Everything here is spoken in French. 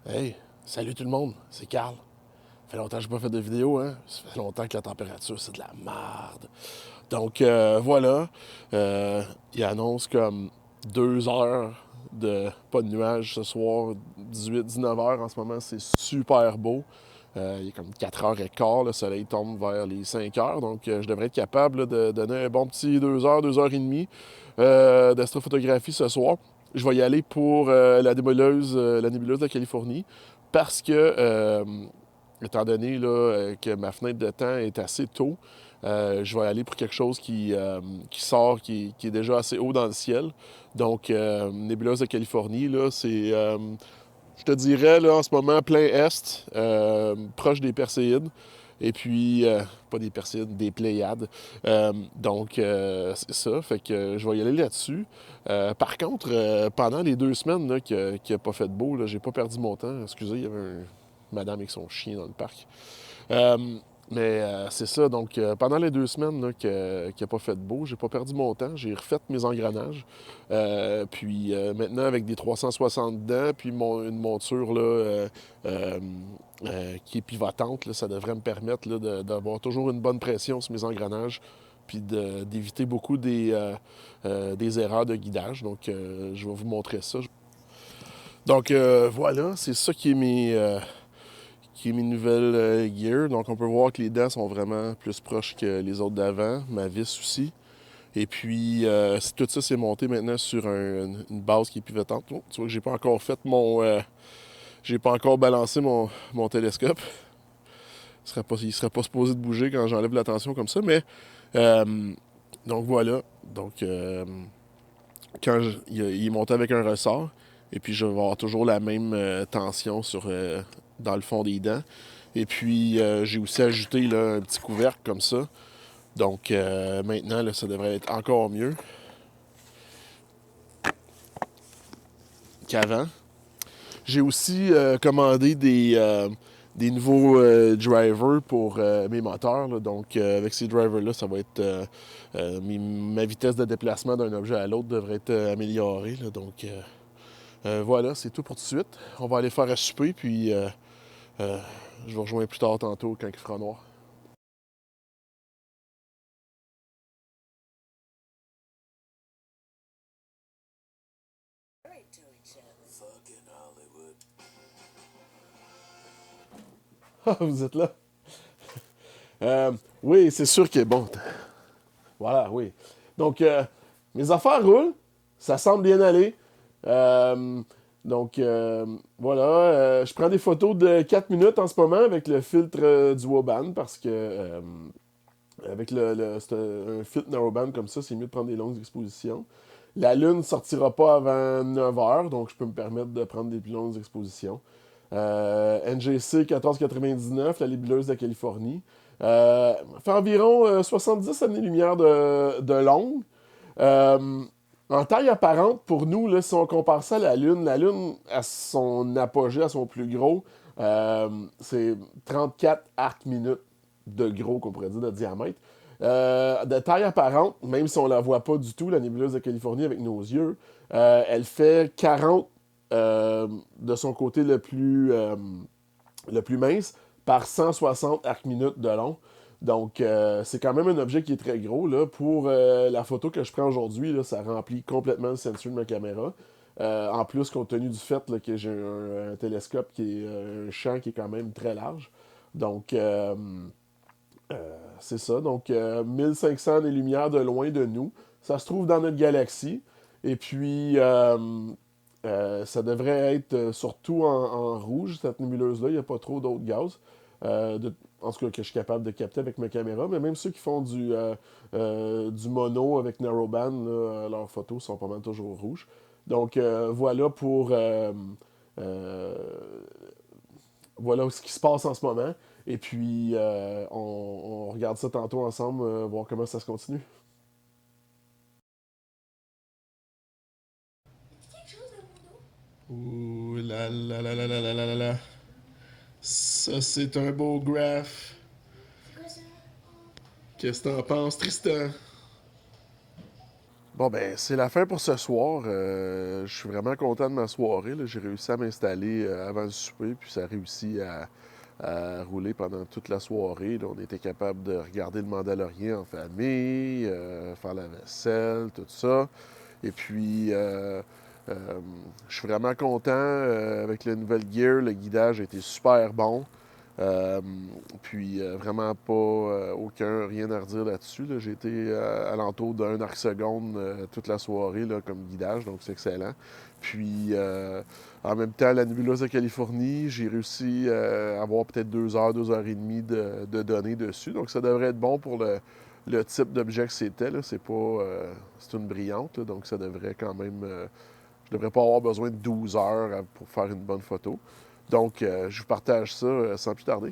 Hey, salut tout le monde, c'est Carl. Ça fait longtemps que j'ai pas fait de vidéo, hein? Ça fait longtemps que la température, c'est de la merde. Donc voilà, euh, il annonce comme 2 heures de pas de nuages ce soir, 18-19 heures en ce moment, c'est super beau. Il est comme 4h15, le soleil tombe vers les 5 heures, donc je devrais être capable là, de donner un bon petit 2 heures, 2 heures et demie d'astrophotographie ce soir. Je vais y aller pour la nébuleuse de la Californie parce que, étant donné là, que ma fenêtre de temps est assez tôt, je vais aller pour quelque chose qui sort, qui est déjà assez haut dans le ciel. Donc, nébuleuse de Californie, là, c'est, je te dirais, là, en ce moment, plein est, proche des Perséides. Et puis, pas des Perséides, des Pléiades. Donc, c'est ça. Fait que je vais y aller là-dessus. Par contre, pendant les 2 semaines là, qu'il n'a pas fait de beau, là, j'ai pas perdu mon temps. Excusez, il y avait un madame avec son chien dans le parc. Euh, mais c'est ça, donc pendant les 2 semaines là, qu'il n'a pas fait de beau, j'ai pas perdu mon temps, j'ai refait mes engrenages. Puis maintenant, avec des 360 dedans, puis une monture là, euh, qui est pivotante, là, ça devrait me permettre là, d'avoir toujours une bonne pression sur mes engrenages, puis d'éviter beaucoup des erreurs de guidage. Donc, je vais vous montrer ça. Donc, voilà, c'est ça qui est mes nouvelles gear. Donc, on peut voir que les dents sont vraiment plus proches que les autres d'avant. Ma vis aussi. Et puis, tout ça, c'est monté maintenant sur une base qui est pivotante. Oh, tu vois que j'ai pas encore fait j'ai pas encore balancé mon télescope. Il serait pas supposé de bouger quand j'enlève la tension comme ça. Mais, euh, donc voilà. Donc, il est monté avec un ressort. Et puis, je vais avoir toujours la même tension dans le fond des dents. Et puis, j'ai aussi ajouté là, un petit couvercle comme ça. Donc, maintenant, là, ça devrait être encore mieux qu'avant. J'ai aussi commandé des nouveaux drivers pour mes moteurs, là. Donc, avec ces drivers-là, ça va être. Ma vitesse de déplacement d'un objet à l'autre devrait être améliorée, là. Donc, voilà, c'est tout pour tout de suite. On va aller faire à souper, puis euh, je vous rejoins plus tard tantôt quand il fera noir. Ah, vous êtes là? Euh, oui, c'est sûr que bon. Voilà, oui. Donc, mes affaires roulent. Ça semble bien aller. Euh, donc, voilà. Je prends des photos de 4 minutes en ce moment avec le filtre du Woban parce que avec c'est un filtre narrowband comme ça, c'est mieux de prendre des longues expositions. La Lune ne sortira pas avant 9 heures, donc je peux me permettre de prendre des plus longues expositions. NGC 1499, la nébuleuse de la Californie. Fait environ 70 années-lumière de longue. Euh, En taille apparente, pour nous, là, si on compare ça à la Lune, à son apogée, à son plus gros, c'est 34 arcs minutes de gros, qu'on pourrait dire, de diamètre. De taille apparente, même si on la voit pas du tout, la nébuleuse de Californie avec nos yeux, elle fait 40 de son côté le plus mince par 160 arcs minutes de long. Donc, c'est quand même un objet qui est très gros. Là. Pour la photo que je prends aujourd'hui, là, ça remplit complètement le sensor de ma caméra. En plus, compte tenu du fait là, que j'ai un télescope qui est un champ qui est quand même très large. Donc, c'est ça. Donc, 1500 années-lumière de loin de nous. Ça se trouve dans notre galaxie. Et puis, ça devrait être surtout en rouge, cette nébuleuse-là. Il n'y a pas trop d'autres gaz. En tout cas, que je suis capable de capter avec ma caméra. Mais même ceux qui font du mono avec narrowband, là, leurs photos sont pas mal toujours rouges. Donc, euh, voilà ce qui se passe en ce moment. Et puis, on regarde ça tantôt ensemble, voir comment ça se continue. Ouh là là là là là là là là là. Ça, c'est un beau graph. Qu'est-ce que t'en penses, Tristan? Bon, ben, c'est la fin pour ce soir. Je suis vraiment content de ma soirée, là. J'ai réussi à m'installer avant le souper, puis ça a réussi à rouler pendant toute la soirée. Là, on était capable de regarder le Mandalorian en famille, faire la vaisselle, tout ça. Et puis, euh, je suis vraiment content avec la nouvelle gear. Le guidage a été super bon. Euh, vraiment pas rien à redire là-dessus. Là. J'ai été à l'entour d'un arc seconde toute la soirée là, comme guidage, donc c'est excellent. Puis en même temps, la nébuleuse de Californie, j'ai réussi à avoir peut-être 2 heures et demie de données dessus. Donc ça devrait être bon pour le type d'objet que c'était. Là. C'est pas. C'est une brillante, là, donc ça devrait quand même. Je devrais pas avoir besoin de 12 heures pour faire une bonne photo. Donc, je vous partage ça sans plus tarder.